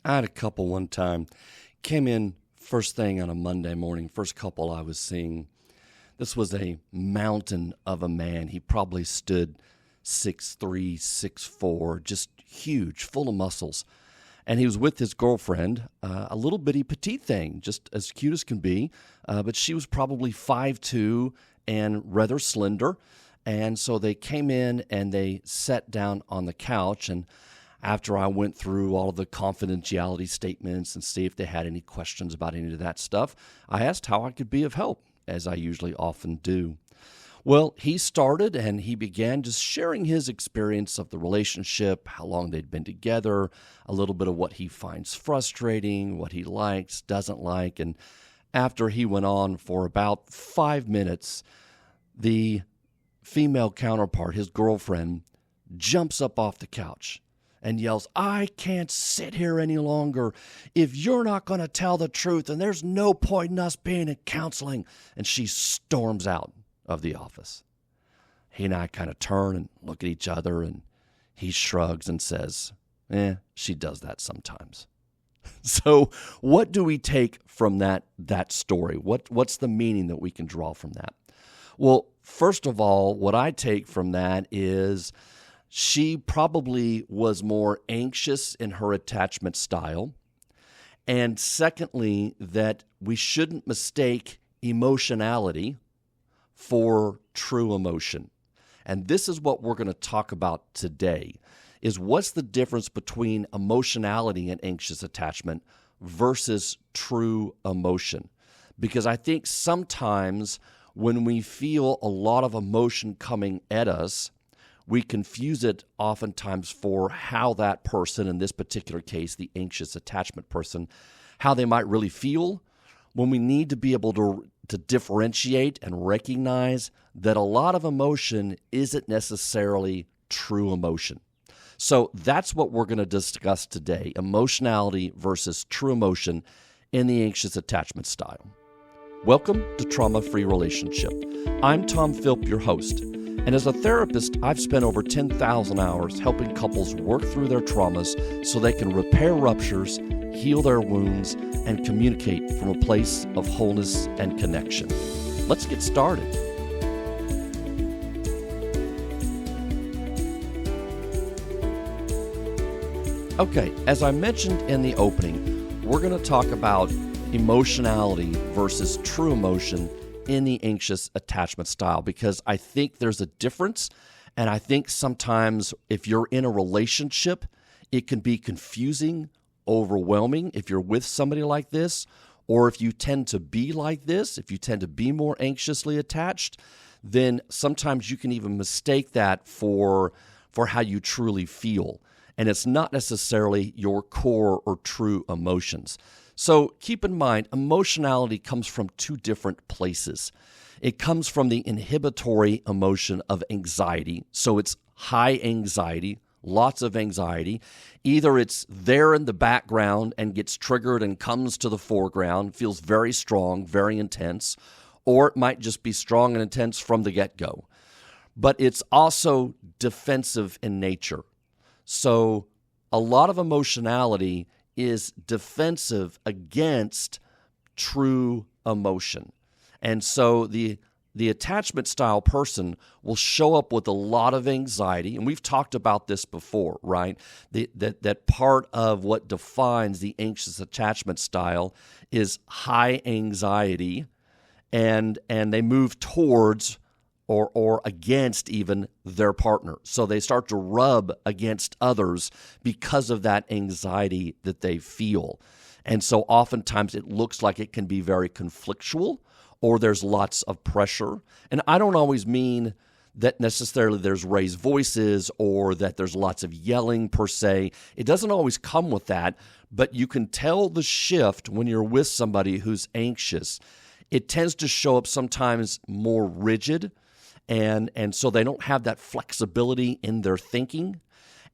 I had a couple one time. Came in first thing on a Monday morning, first couple I was seeing. This was a mountain of a man. He probably stood 6'3", 6'4", just huge, full of muscles. And he was with his girlfriend, a little bitty petite thing, just as cute as can be. But she was probably 5'2" and rather slender. And so they came in and they sat down on the couch. And after I went through all of the confidentiality statements and see if they had any questions about any of that stuff, I asked how I could be of help, as I usually often do. Well, he started and he began just sharing his experience of the relationship, how long they'd been together, a little bit of what he finds frustrating, what he likes, doesn't like. And after he went on for about 5 minutes, the female counterpart, his girlfriend, jumps up off the couch and yells, "I can't sit here any longer. If you're not going to tell the truth, then there's no point in us being in counseling." And she storms out of the office. He and I kind of turn and look at each other, and he shrugs and says, she does that sometimes. So what do we take from that story? What's the meaning that we can draw from that? Well, first of all, what I take from that is she probably was more anxious in her attachment style. And secondly, that we shouldn't mistake emotionality for true emotion. And this is what we're going to talk about today, is what's the difference between emotionality and anxious attachment versus true emotion. Because I think sometimes when we feel a lot of emotion coming at us, we confuse it oftentimes for how that person, in this particular case, the anxious attachment person, how they might really feel, when we need to be able to differentiate and recognize that a lot of emotion isn't necessarily true emotion. So that's what we're going to discuss today, emotionality versus true emotion in the anxious attachment style. Welcome to Trauma-Free Relationship. I'm Tom Philp, your host. And as a therapist, I've spent over 10,000 hours helping couples work through their traumas so they can repair ruptures, heal their wounds, and communicate from a place of wholeness and connection. Let's get started. Okay, as I mentioned in the opening, we're going to talk about emotionality versus true emotion in the anxious attachment style, because I think there's a difference. And I think sometimes if you're in a relationship, it can be confusing, overwhelming if you're with somebody like this, or if you tend to be like this, if you tend to be more anxiously attached, then sometimes you can even mistake that for how you truly feel. And it's not necessarily your core or true emotions. So keep in mind, emotionality comes from two different places. It comes from the inhibitory emotion of anxiety. So it's high anxiety, lots of anxiety. Either it's there in the background and gets triggered and comes to the foreground, feels very strong, very intense, or it might just be strong and intense from the get-go. But it's also defensive in nature. So a lot of emotionality is defensive against true emotion. And so the attachment style person will show up with a lot of anxiety, and we've talked about this before, right? That part of what defines the anxious attachment style is high anxiety, and they move towards or against even their partner. So they start to rub against others because of that anxiety that they feel. And so oftentimes it looks like it can be very conflictual, or there's lots of pressure. And I don't always mean that necessarily there's raised voices or that there's lots of yelling per se. It doesn't always come with that, but you can tell the shift when you're with somebody who's anxious. It tends to show up sometimes more rigid, and so they don't have that flexibility in their thinking,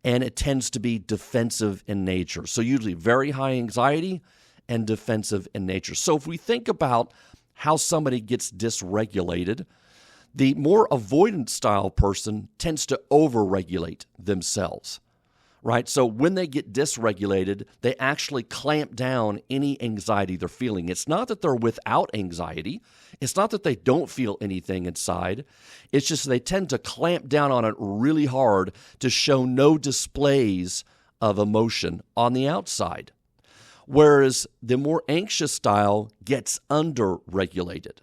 and it tends to be defensive in nature. So usually very high anxiety and defensive in nature. So if we think about how somebody gets dysregulated, the more avoidant style person tends to overregulate themselves, right? So when they get dysregulated, they actually clamp down any anxiety they're feeling. It's not that they're without anxiety. It's not that they don't feel anything inside. It's just they tend to clamp down on it really hard to show no displays of emotion on the outside. Whereas the more anxious style gets underregulated.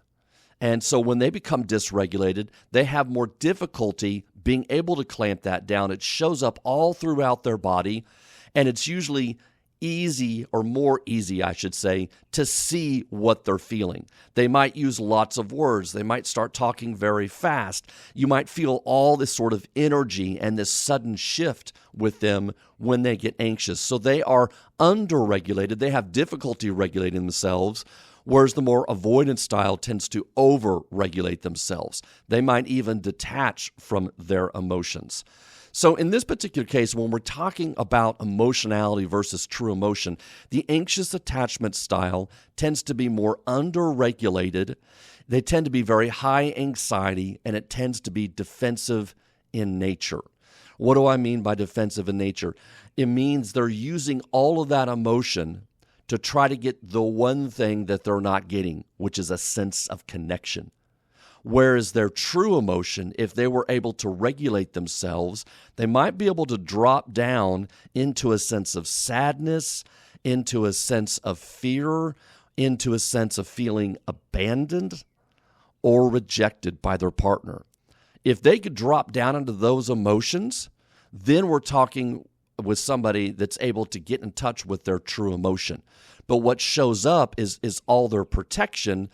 And so when they become dysregulated, they have more difficulty being able to clamp that down. It shows up all throughout their body, and it's usually easy, or more easy, I should say, to see what they're feeling. They might use lots of words. They might start talking very fast. You might feel all this sort of energy and this sudden shift with them when they get anxious. So they are underregulated. They have difficulty regulating themselves, whereas the more avoidant style tends to over-regulate themselves. They might even detach from their emotions. So in this particular case, when we're talking about emotionality versus true emotion, the anxious attachment style tends to be more underregulated. They tend to be very high anxiety, and it tends to be defensive in nature. What do I mean by defensive in nature? It means they're using all of that emotion to try to get the one thing that they're not getting, which is a sense of connection. Whereas their true emotion, if they were able to regulate themselves, they might be able to drop down into a sense of sadness, into a sense of fear, into a sense of feeling abandoned or rejected by their partner. If they could drop down into those emotions, then we're talking with somebody that's able to get in touch with their true emotion. But what shows up is all their protection,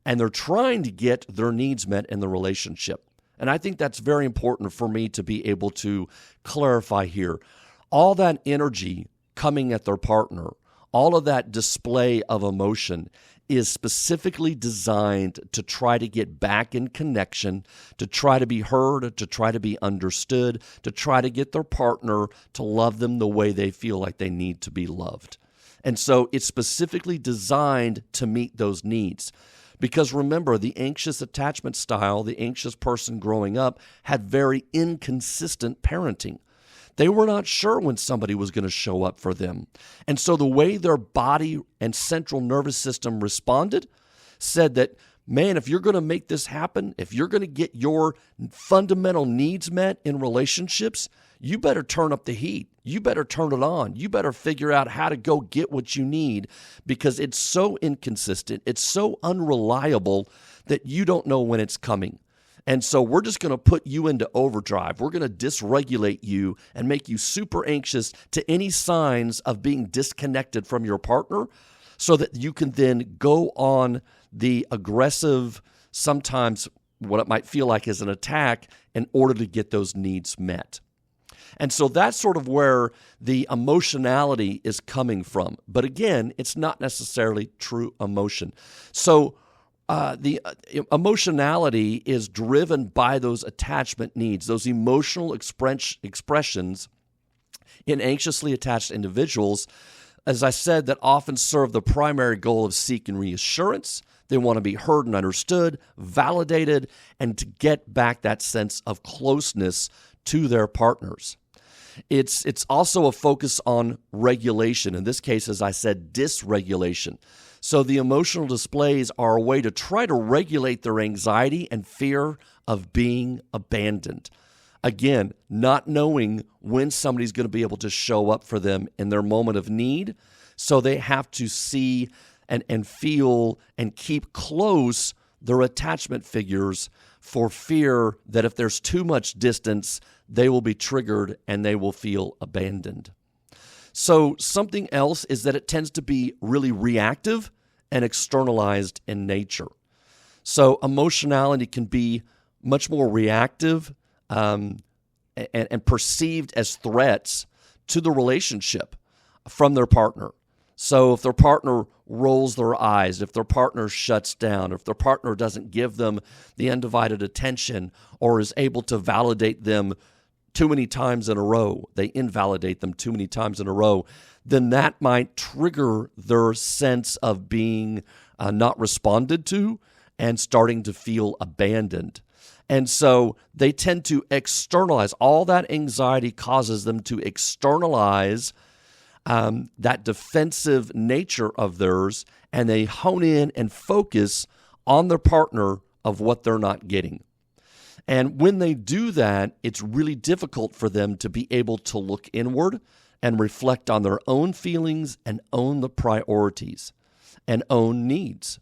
and they're trying to get their needs met in the relationship. And I think that's very important for me to be able to clarify here. All that energy coming at their partner, all of that display of emotion is specifically designed to try to get back in connection, to try to be heard, to try to be understood, to try to get their partner to love them the way they feel like they need to be loved. And so it's specifically designed to meet those needs. Because remember, the anxious attachment style, the anxious person growing up, had very inconsistent parenting. They were not sure when somebody was going to show up for them. And so the way their body and central nervous system responded said that, man, if you're going to make this happen, if you're going to get your fundamental needs met in relationships, you better turn up the heat. You better turn it on. You better figure out how to go get what you need, because it's so inconsistent. It's so unreliable that you don't know when it's coming. And so we're just going to put you into overdrive. We're going to dysregulate you and make you super anxious to any signs of being disconnected from your partner, so that you can then go on the aggressive, sometimes what it might feel like is an attack, in order to get those needs met. And so that's sort of where the emotionality is coming from. But again, it's not necessarily true emotion. So the emotionality is driven by those attachment needs, those emotional expressions in anxiously attached individuals, as I said, that often serve the primary goal of seeking reassurance. They want to be heard and understood, validated, and to get back that sense of closeness to their partners. It's also a focus on regulation. In this case, as I said, dysregulation. So the emotional displays are a way to try to regulate their anxiety and fear of being abandoned. Again, not knowing when somebody's going to be able to show up for them in their moment of need. So they have to see and feel and keep close their attachment figures, for fear that if there's too much distance, they will be triggered and they will feel abandoned. So something else is that it tends to be really reactive and externalized in nature. So emotionality can be much more reactive and perceived as threats to the relationship from their partner. So if their partner rolls their eyes, if their partner shuts down, if their partner doesn't give them the undivided attention, or is able to validate them too many times in a row, they invalidate them too many times in a row, then that might trigger their sense of being not responded to and starting to feel abandoned. And so they tend to externalize. All that anxiety causes them to externalize that defensive nature of theirs, and they hone in and focus on their partner of what they're not getting. And when they do that, it's really difficult for them to be able to look inward and reflect on their own feelings and own the priorities and own needs.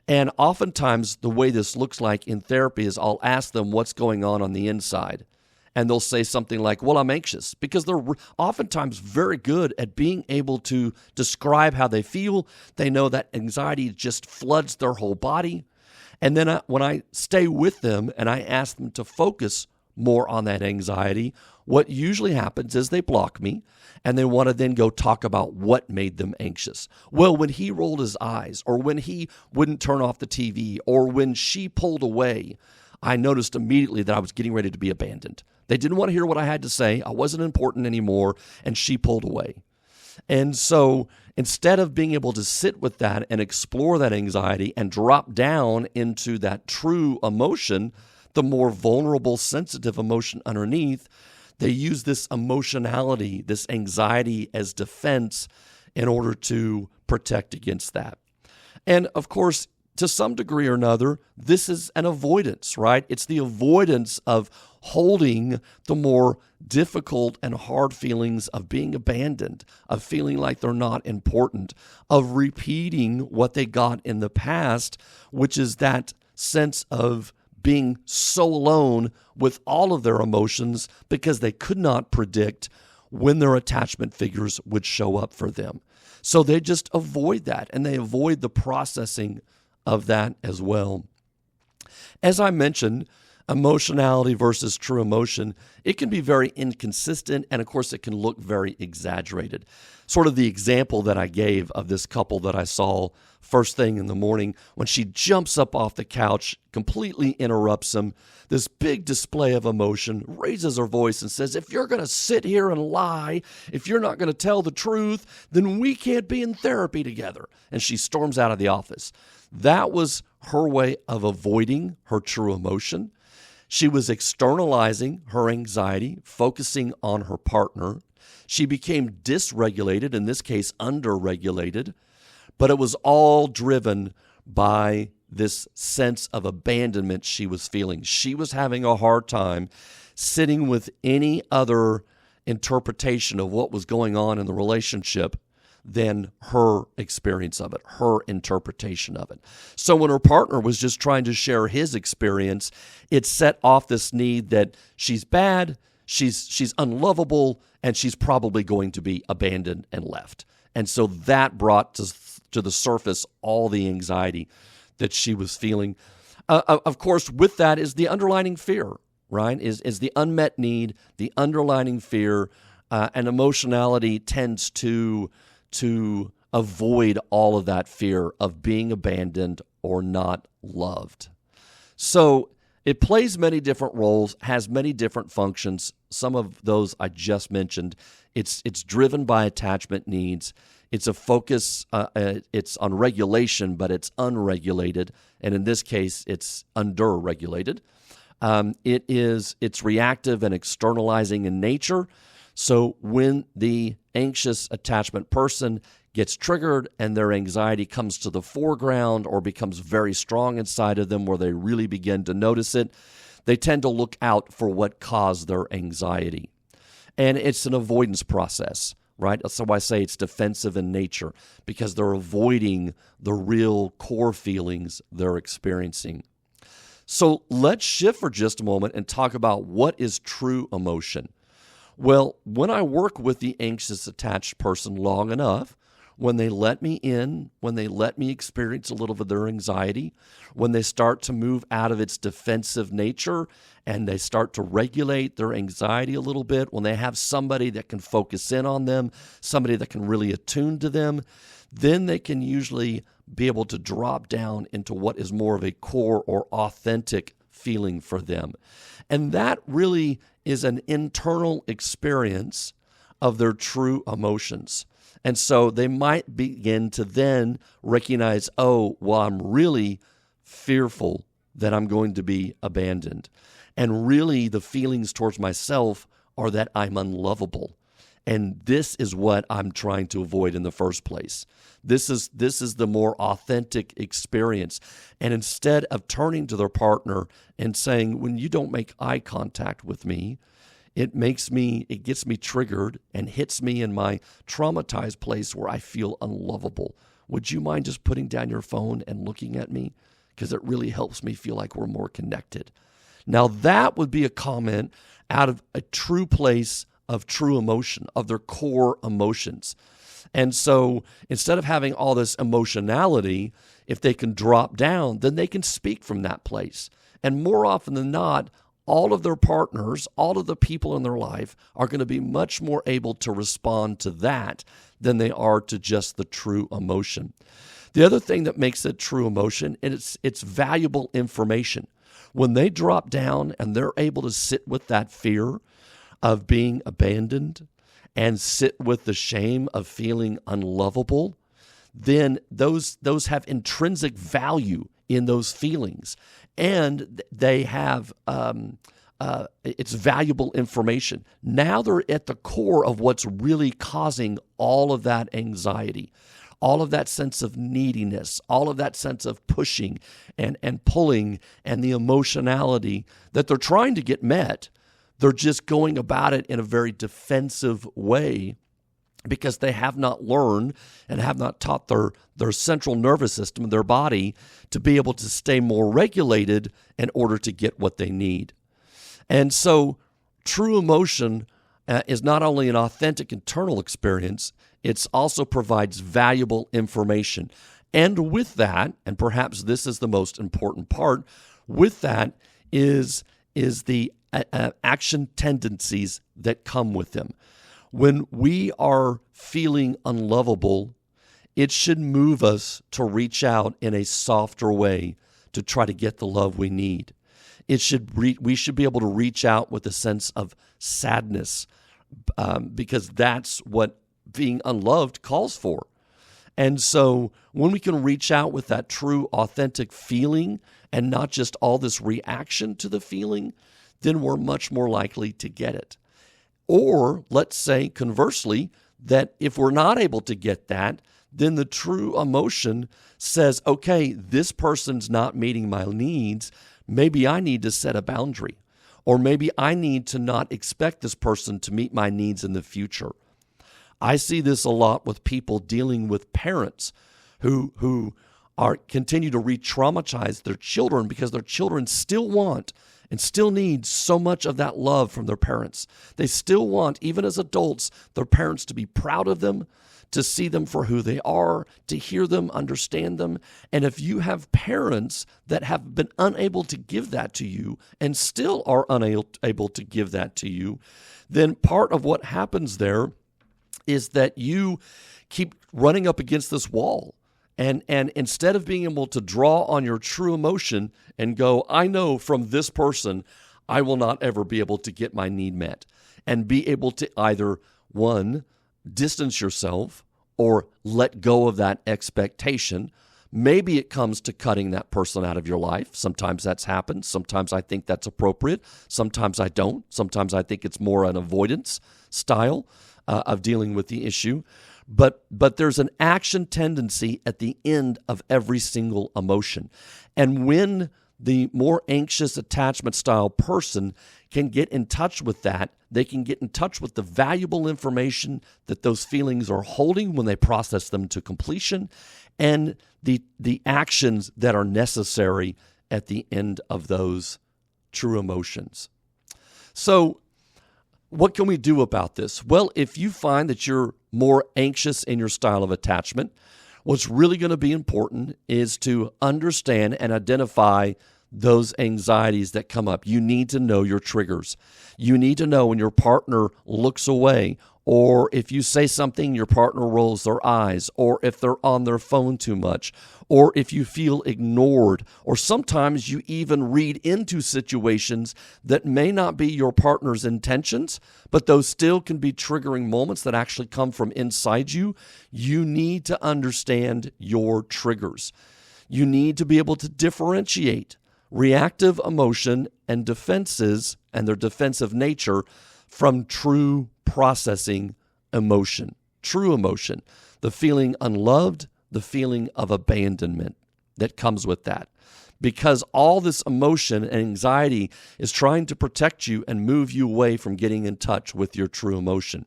And oftentimes, the way this looks like in therapy is I'll ask them what's going on the inside. And they'll say something like, well, I'm anxious, because they're oftentimes very good at being able to describe how they feel. They know that anxiety just floods their whole body. And then when I stay with them and I ask them to focus more on that anxiety, what usually happens is they block me and they want to then go talk about what made them anxious. Well, when he rolled his eyes, or when he wouldn't turn off the TV, or when she pulled away, I noticed immediately that I was getting ready to be abandoned. They didn't want to hear what I had to say. I wasn't important anymore, and she pulled away. And so instead of being able to sit with that and explore that anxiety and drop down into that true emotion, the more vulnerable, sensitive emotion underneath, they use this emotionality, this anxiety as defense in order to protect against that. And of course, to some degree or another, this is an avoidance, right? It's the avoidance of holding the more difficult and hard feelings of being abandoned, of feeling like they're not important, of repeating what they got in the past, which is that sense of being so alone with all of their emotions because they could not predict when their attachment figures would show up for them. So they just avoid that, and they avoid the processing of that as well. As I mentioned, emotionality versus true emotion, it can be very inconsistent, and of course it can look very exaggerated. Sort of the example that I gave of this couple that I saw first thing in the morning, when she jumps up off the couch, completely interrupts him, this big display of emotion, raises her voice and says, if you're going to sit here and lie, if you're not going to tell the truth, then we can't be in therapy together. And she storms out of the office. That was her way of avoiding her true emotion. She was externalizing her anxiety, focusing on her partner. She became dysregulated, in this case, underregulated, but it was all driven by this sense of abandonment she was feeling. She was having a hard time sitting with any other interpretation of what was going on in the relationship than her experience of it, her interpretation of it. So when her partner was just trying to share his experience, it set off this need that she's bad, she's unlovable, and she's probably going to be abandoned and left. And so that brought to the surface all the anxiety that she was feeling. Of course, with that is the underlying fear, right? Is the unmet need, the underlying fear, and emotionality tends to avoid all of that fear of being abandoned or not loved. So it plays many different roles, has many different functions. Some of those I just mentioned. It's driven by attachment needs. It's a focus, it's on regulation, but it's unregulated. And in this case, it's underregulated. It's reactive and externalizing in nature. So when the anxious attachment person gets triggered and their anxiety comes to the foreground or becomes very strong inside of them where they really begin to notice it, they tend to look out for what caused their anxiety. And it's an avoidance process, right? So I say it's defensive in nature because they're avoiding the real core feelings they're experiencing. So let's shift for just a moment and talk about what is true emotion. Well, when I work with the anxious attached person long enough, when they let me in, when they let me experience a little of their anxiety, when they start to move out of its defensive nature and they start to regulate their anxiety a little bit, when they have somebody that can focus in on them, somebody that can really attune to them, then they can usually be able to drop down into what is more of a core or authentic feeling for them. And that really is an internal experience of their true emotions. And so they might begin to then recognize, oh, well, I'm really fearful that I'm going to be abandoned. And really, the feelings towards myself are that I'm unlovable. And this is what I'm trying to avoid in the first place. This is the more authentic experience. And instead of turning to their partner and saying, when you don't make eye contact with me, it gets me triggered and hits me in my traumatized place where I feel unlovable. Would you mind just putting down your phone and looking at me? Because it really helps me feel like we're more connected. Now, that would be a comment out of a true place of true emotion, of their core emotions. And so instead of having all this emotionality, if they can drop down, then they can speak from that place. And more often than not, all of their partners, all of the people in their life are going to be much more able to respond to that than they are to just the true emotion. The other thing that makes it true emotion is it's valuable information. When they drop down and they're able to sit with that fear of being abandoned and sit with the shame of feeling unlovable, then those have intrinsic value in those feelings. And they have, it's valuable information. Now they're at the core of what's really causing all of that anxiety, all of that sense of neediness, all of that sense of pushing and pulling, and the emotionality that they're trying to get met. They're just going about it in a very defensive way because they have not learned and have not taught their central nervous system, their body, to be able to stay more regulated in order to get what they need. And so true emotion is not only an authentic internal experience, it also provides valuable information. And with that, and perhaps this is the most important part, with that is the action tendencies that come with them. When we are feeling unlovable, it should move us to reach out in a softer way to try to get the love we need. We should be able to reach out with a sense of sadness because that's what being unloved calls for. And so when we can reach out with that true, authentic feeling and not just all this reaction to the feeling, then we're much more likely to get it. Or let's say, conversely, that if we're not able to get that, then the true emotion says, okay, this person's not meeting my needs. Maybe I need to set a boundary. Or maybe I need to not expect this person to meet my needs in the future. I see this a lot with people dealing with parents who continue to re-traumatize their children because their children still want and still need so much of that love from their parents. They still want, even as adults, their parents to be proud of them, to see them for who they are, to hear them, understand them. And if you have parents that have been unable to give that to you and still are unable to give that to you, then part of what happens there is that you keep running up against this wall. And instead of being able to draw on your true emotion and go, I know from this person, I will not ever be able to get my need met, and be able to either, one, distance yourself or let go of that expectation. Maybe it comes to cutting that person out of your life. Sometimes that's happened. Sometimes I think that's appropriate. Sometimes I don't. Sometimes I think it's more an avoidance style of dealing with the issue. But there's an action tendency at the end of every single emotion. And when the more anxious attachment style person can get in touch with that, they can get in touch with the valuable information that those feelings are holding when they process them to completion, and the actions that are necessary at the end of those true emotions. So what can we do about this? Well, if you find that you're more anxious in your style of attachment, what's really going to be important is to understand and identify those anxieties that come up. You need to know your triggers. You need to know when your partner looks away, or if you say something, your partner rolls their eyes, or if they're on their phone too much, or if you feel ignored, or sometimes you even read into situations that may not be your partner's intentions, but those still can be triggering moments that actually come from inside you. You need to understand your triggers. You need to be able to differentiate reactive emotion and defenses and their defensive nature from true processing emotion. True emotion, the feeling unloved, the feeling of abandonment that comes with that. Because all this emotion and anxiety is trying to protect you and move you away from getting in touch with your true emotion.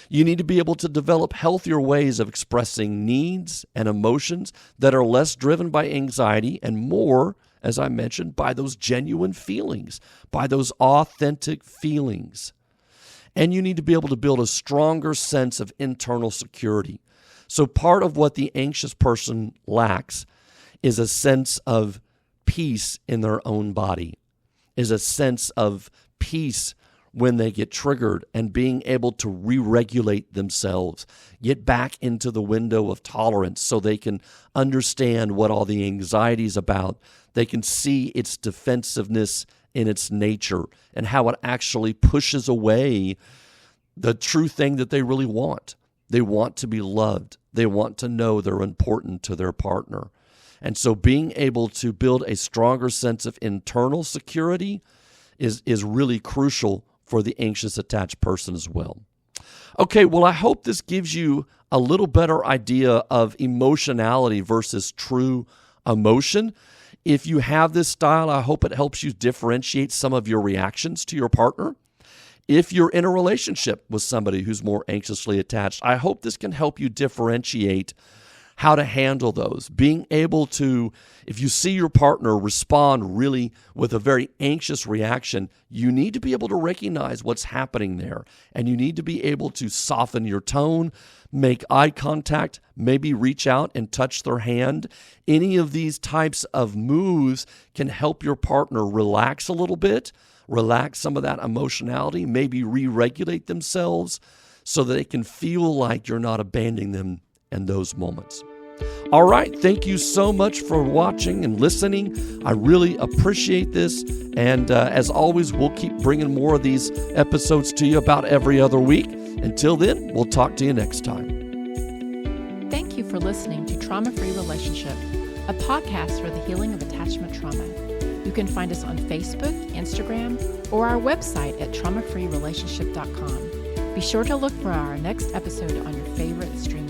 You need to be able to develop healthier ways of expressing needs and emotions that are less driven by anxiety and more, as I mentioned, by those genuine feelings, by those authentic feelings. And you need to be able to build a stronger sense of internal security. So part of what the anxious person lacks is a sense of peace in their own body, is a sense of peace when they get triggered and being able to re-regulate themselves, get back into the window of tolerance so they can understand what all the anxiety is about. They can see its defensiveness in its nature and how it actually pushes away the true thing that they really want. They want to be loved. They want to know they're important to their partner. And so being able to build a stronger sense of internal security is really crucial for the anxious attached person as well. Okay, well, I hope this gives you a little better idea of emotionality versus true emotion. If you have this style, I hope it helps you differentiate some of your reactions to your partner. If you're in a relationship with somebody who's more anxiously attached, I hope this can help you differentiate how to handle those. Being able to, if you see your partner respond really with a very anxious reaction, you need to be able to recognize what's happening there. And you need to be able to soften your tone, make eye contact, maybe reach out and touch their hand. Any of these types of moves can help your partner relax a little bit, relax some of that emotionality, maybe re-regulate themselves so that they can feel like you're not abandoning them in those moments. All right, thank you so much for watching and listening. I really appreciate this. And as always, we'll keep bringing more of these episodes to you about every other week. Until then, we'll talk to you next time. Thank you for listening to Trauma-Free Relationship, a podcast for the healing of attachment trauma. You can find us on Facebook, Instagram, or our website at traumafreerelationship.com. Be sure to look for our next episode on your favorite streaming